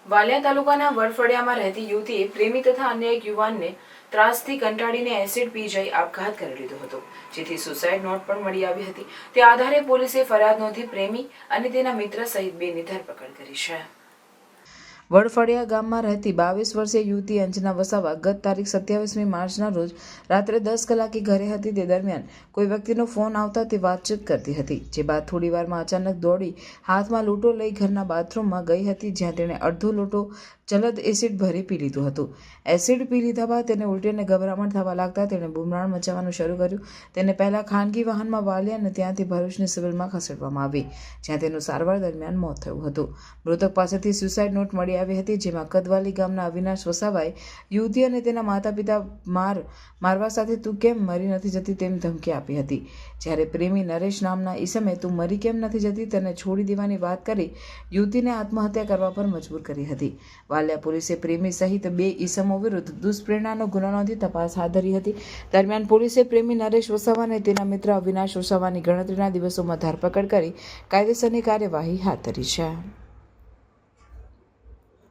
વાલિયા તાલુકાના વડફળિયામાં રહેતી યુવતીએ પ્રેમી તથા અન્ય એક યુવાનને ત્રાસથી કંટાળીને એસિડ પી જઈ આપઘાત કરી લીધો હતો, જેથી સુસાઇડ નોટ પણ મળી આવી હતી। તે આધારે પોલીસે ફરિયાદ નોંધી પ્રેમી અને તેના મિત્ર સહિત 2ની ધરપકડ કરી છે। વડફળિયા ગામમાં રહેતી 22 વર્ષીય યુવતી અંજના વસાવા ગત તારીખ 27મી માર્ચના રોજ રાત્રે 10 કલાકે ઘરે હતી। તે દરમિયાન કોઈ વ્યક્તિનો ફોન આવતા તે વાતચીત કરતી હતી, જે બાદ થોડીવારમાં અચાનક દોડી હાથમાં લોટો લઈ ઘરના બાથરૂમમાં ગઈ હતી, જ્યાં તેણે અડધો લોટો જલદ એસિડ ભરી પી લીધું હતું। એસિડ પી લીધા બાદ તેને ઉલટી અને ગભરામણ થવા લાગતા તેણે બૂમરાણ મચાવવાનું શરૂ કર્યું। તેને પહેલા ખાનગી વાહનમાં વાલિયા અને ત્યાંથી ભરૂચની સિવિલમાં ખસેડવામાં આવી, જ્યાં તેનું સારવાર દરમિયાન મોત થયું હતું। મૃતક પાસેથી સુસાઇડ નોટ મળી આવી હતી, જેમાં કદવાલી ગામના અવિનાશ વસાવાએ યુવતી અને તેના માતા પિતા મારવા સાથે તું કેમ મરી નથી જતી તેમ ધમકી આપી હતી, જ્યારે પ્રેમી નરેશ નામના ઈસમે તું મરી કેમ નથી જતી તને છોડી દેવાની વાત કરી યુવતીને આત્મહત્યા કરવા પર મજબૂર કરી હતી। વાલિયા પોલીસે પ્રેમી સહિત 2 ઈસમો વિરુદ્ધ દુષ્પ્રેરણાનો ગુનો નોંધી તપાસ હાથ ધરી હતી। દરમિયાન પોલીસે પ્રેમી નરેશ વસાવા અને તેના મિત્ર અવિનાશ વસાવાની ગણતરીના દિવસોમાં ધરપકડ કરી કાયદેસરની કાર્યવાહી હાથ ધરી છે।